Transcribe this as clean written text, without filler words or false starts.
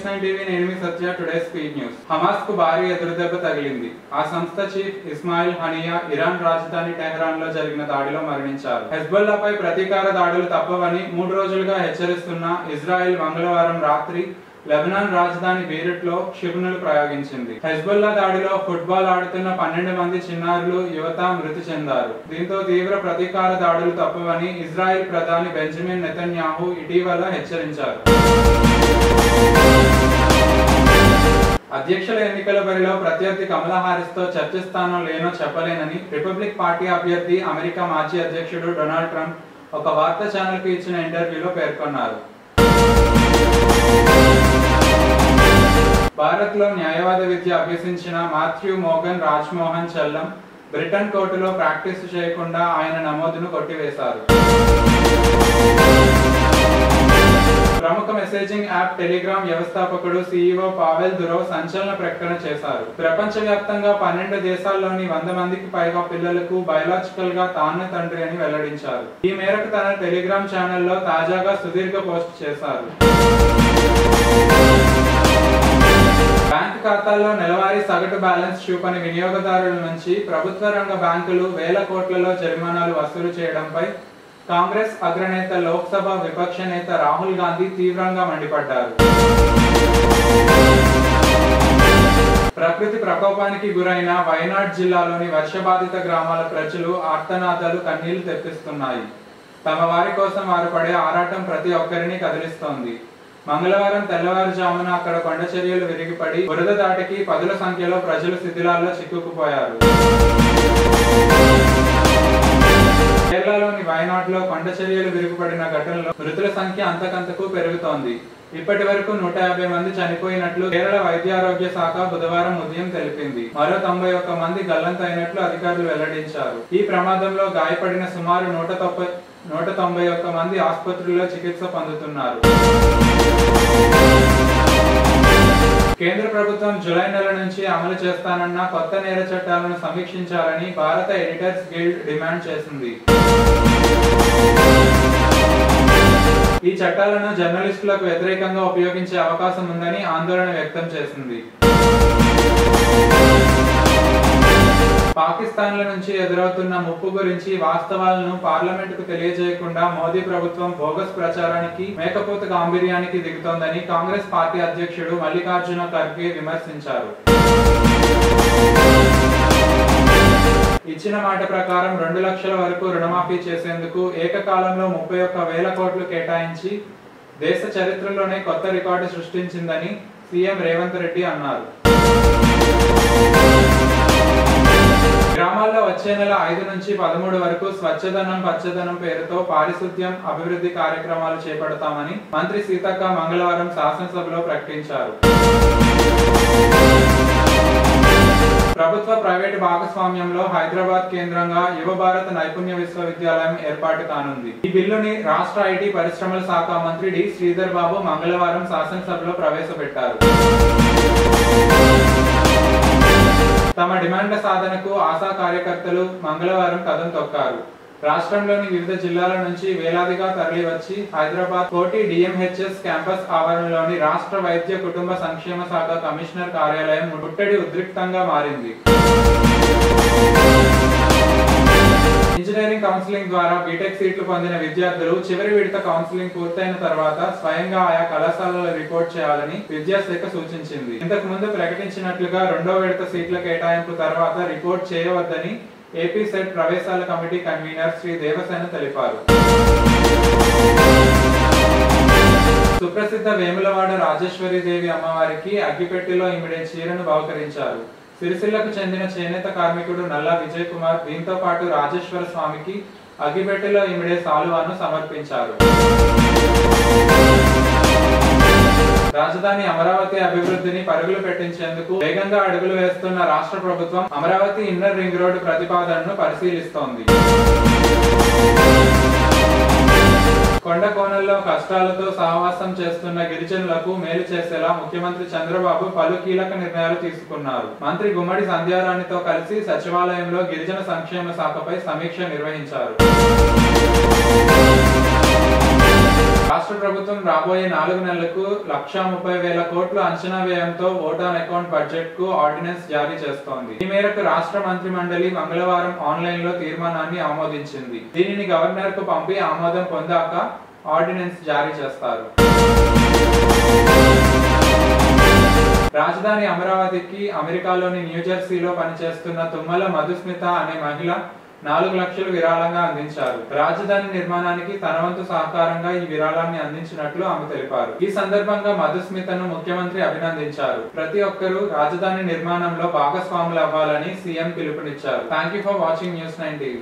న్యూస్9 TV నేను మీ Satya. Today speed news. Hamas కు భారీ ఎదురుదెబ్బ తగిలింది. ఆ సంస్థ చీఫ్ ఇస్మాయిల్ హనియా ఇరాన్ రాజధాని టెహరాన్ లో జరిగిన దాడిలో మరణించారు. హెజ్బొల్లాపై ప్రతీకార దాడులు తప్పవని 3 రోజులుగా హెచ్చరిస్తున్న ఇజ్రాయెల్ మంగళవారం రాత్రి లెబనాన్ రాజధాని బీరుట్ లో క్షిపణులు ప్రయోగించింది. హెజ్బొల్లా దాడిలో ఫుట్బాల్ ఆడుతున్న 12 మంది చిన్నారులు, యువత మృతి చెందారు. దీంతో తీవ్ర ప్రతీకార దాడులు తప్పవని ఇజ్రాయెల్ ప్రధాని బెంజమిన్ నెతన్యాహు ఇటీవల హెచ్చరించారు. అధ్యక్షుల ఎన్నికల బరిలో ప్రత్యర్థి కమలా హారిస్ తో చర్చిస్తానో లేనో చెప్పలేనని రిపబ్లిక్ పార్టీ అభ్యర్థి అమెరికా మాజీ అధ్యక్షుడు డొనాల్డ్ ట్రంప్ ఒక వార్తా ఛానల్ కు ఇచ్చిన ఇంటర్వ్యూలో పేర్కొన్నారు. భారత్ లో న్యాయవాద విద్య అభ్యసించిన మాథ్యూ మోగన్ రాజ్మోహన్ చెల్లం బ్రిటన్ కోర్టులో ప్రాక్టీస్ చేయకుండా ఆయన నమోదును కొట్టివేశారు. ప్రముఖ మెసేజింగ్ యాప్ టెలిగ్రామ్ వ్యవస్థాపకుడు సీఈఓ పావెల్ దురోవ్ సంచలన ప్రకటన చేశారు. ప్రపంచవ్యాప్తంగా 12 దేశాల్లోని 100 మందికి పైగా పిల్లలకు బయోలాజికల్ గా తానే తండ్రి అని వెల్లడించారు. ఈ మేరకు తన టెలిగ్రామ్ ఛానల్లో తాజాగా సుదీర్ఘ పోస్ట్ చేశారు. బ్యాంకు ఖాతాల్లో నెలవారీ సగటు బ్యాలెన్స్ చూపని వినియోగదారుల నుంచి ప్రభుత్వ రంగ బ్యాంకులు వేల కోట్లలో జరిమానాలు వసూలు చేయడంపై కాంగ్రెస్ అగ్రనేత లోక్సభ విపక్ష నేత రాహుల్ గాంధీ తీవ్రంగా మండిపడ్డారు. ప్రకృతి ప్రకోపానికి గురైన వైనాడ్ జిల్లాలోని వర్షబాధిత గ్రామాల ప్రజలు ఆర్తనాదాలు కన్నీళ్లు తెప్పిస్తున్నాయి. తమ వారి కోసం వారు పడే ఆరాటం ప్రతి ఒక్కరిని కదిలిస్తోంది. మంగళవారం తెల్లవారుజామున అక్కడ కొండ చర్యలు విరిగిపడి బురద దాటికి 10ల సంఖ్యలో ప్రజలు శిథిలాల్లో చిక్కుకుపోయారు. కేరళలోని వైనాడ్ లో కొండ చర్యలు విరిగిపడిన ఘటనలో మృతుల సంఖ్య అంతకంతకు పెరుగుతోంది. ఇప్పటి వరకు 150 మంది చనిపోయినట్లు కేరళ వైద్యారోగ్య శాఖ బుధవారం ఉదయం తెలిపింది. మరో 91 మంది గల్లంతైనట్లు అధికారులు వెల్లడించారు. ఈ ప్రమాదంలో గాయపడిన సుమారు 191 మంది ఆసుపత్రుల్లో చికిత్స పొందుతున్నారు. కేంద్ర ప్రభుత్వం జూలై నెల నుంచి అమలు చేస్తానన్న కొత్త నేర చట్టాలను సమీక్షించాలని భారత ఎడిటర్స్ గిల్డ్ డిమాండ్ చేసింది. ఈ చట్టాలను జర్నలిస్టులకు వ్యతిరేకంగా ఉపయోగించే అవకాశం ఉందని ఆందోళన వ్యక్తం చేసింది. పాకిస్తాన్ల నుంచి ఎదురవుతున్న ముప్పు గురించి వాస్తవాలను పార్లమెంటుకు తెలియజేయకుండా మోదీ ప్రభుత్వం బోగస్ ప్రచారానికి మేకపోత గాంభీర్యానికి దిగుతోందని కాంగ్రెస్ పార్టీ అధ్యక్షుడు మల్లికార్జున ఖర్గే విమర్శించారు. ఇచ్చిన మాట ప్రకారం 2 లక్షల వరకు రుణమాఫీ చేసేందుకు ఏకకాలంలో 31,000 కోట్లు కేటాయించి దేశ చరిత్రలోనే కొత్త రికార్డు సృష్టించిందని సీఎం రేవంత్ రెడ్డి అన్నారు. గ్రామాల్లో వచ్చే నెల 5 నుంచి 13 వరకు స్వచ్ఛదనం పచ్చదనం పేరుతో పారిశుద్ధ్యం అభివృద్ధి కార్యక్రమాలు చేపడతామని మంత్రి సీతక్క మంగళవారం శాసనసభలో ప్రకటించారు. ప్రభుత్వ ప్రైవేటు భాగస్వామ్యంలో హైదరాబాద్ కేంద్రంగా యువ భారత నైపుణ్య విశ్వవిద్యాలయం ఏర్పాటు కానుంది. ఈ బిల్లుని రాష్ట్ర ఐటీ పరిశ్రమల శాఖ మంత్రి డి శ్రీధర్ బాబు మంగళవారం శాసనసభలో ప్రవేశపెట్టారు. తమ డిమాండ్ల సాధనకు ఆశా కార్యకర్తలు మంగళవారం కదం తొక్కారు. రాష్ట్రంలోని వివిధ జిల్లాల నుంచి వేలాదిగా తరలివచ్చి హైదరాబాద్ కోటి డిఎంహెచ్ఎస్ క్యాంపస్ ఆవరణలోని రాష్ట్ర వైద్య కుటుంబ సంక్షేమ శాఖ కమిషనర్ కార్యాలయం ముట్టడి ఉద్రిక్తంగా మారింది. ఇంజనీరింగ్ కౌన్సిలింగ్ ద్వారా బీటెక్ సీట్లు పొందిన విద్యార్థులు చివరి విడత కౌన్సిలింగ్ పూర్తయిన తర్వాత స్వయంగా ఆయా కళాశాలలో రిపోర్ట్ చేయాలని విద్యాశాఖ సూచించింది. ఇంతకు ముందు ప్రకటించినట్లుగా 2వ విడత సీట్ల కేటాయింపు తర్వాత రిపోర్ట్ చేయవద్దని ఏపీ సెట్ ప్రవేశాల కమిటీ కన్వీనర్ శ్రీ దేవసేన తెలిపారు. సుప్రసిద్ధ వేములవాడ రాజేశ్వరి దేవి అమ్మవారికి అగ్గిపెట్టిలో ఇమిడే చీరను బహుకరించారు. సిరిసిల్లకు చెందిన చేనేత కార్మికుడు నల్లా విజయ్ కుమార్ దీంతో పాటు రాజేశ్వర స్వామికి అగ్గిపెట్టిలో ఇమిడే సాలువాను సమర్పించారు. రాజధాని అమరావతి అభివృద్ధిని పరుగులు పెట్టించేందుకు వేగంగా అడుగులు వేస్తున్న రాష్ట్ర ప్రభుత్వం అమరావతి ఇన్నర్ రింగ్ రోడ్డు ప్రతిపాదనను పరిశీలిస్తోంది. కొండ కోణంలో కష్టాలతో సహవాసం చేస్తున్న గిరిజనులకు మేలు చేసేలా ముఖ్యమంత్రి చంద్రబాబు పలు కీలక నిర్ణయాలు తీసుకున్నారు. మంత్రి గుమ్మడి సంధ్యారాణితో కలిసి సచివాలయంలో గిరిజన సంక్షేమ శాఖపై సమీక్ష నిర్వహించారు. రాష్ట్ర ప్రభుత్వం రాబోయే 4 నెలలకు 1,30,000 కోట్ల అంచనా వ్యయంతో ఓట్ ఆన్ అకౌంట్ బడ్జెట్ కు ఆర్డినెన్స్ జారీ చేస్తోంది. ఈ మేరకు రాష్ట్ర మంత్రి మండలి మంగళవారం ఆన్లైన్ లో తీర్మానాన్ని ఆమోదించింది. దీనిని గవర్నర్ కు పంపి ఆమోదం పొందాక ఆర్డినెన్స్ జారీ చేస్తారు. రాజధాని అమరావతికి అమెరికాలోని న్యూజెర్సీలో పనిచేస్తున్న తుమ్మల మధుస్మిత అనే మహిళ 4 లక్షలు విరాళంగా అందించారు. రాజధాని నిర్మాణానికి తన వంతు సహకారంగా ఈ విరాళాన్ని అందించినట్లు ఆమె తెలిపారు. ఈ సందర్భంగా మధుస్మితను ముఖ్యమంత్రి అభినందించారు. ప్రతి ఒక్కరూ రాజధాని నిర్మాణంలో భాగస్వాములు అవ్వాలని సీఎం పిలుపునిచ్చారు. Thank you for watching news 9 TV.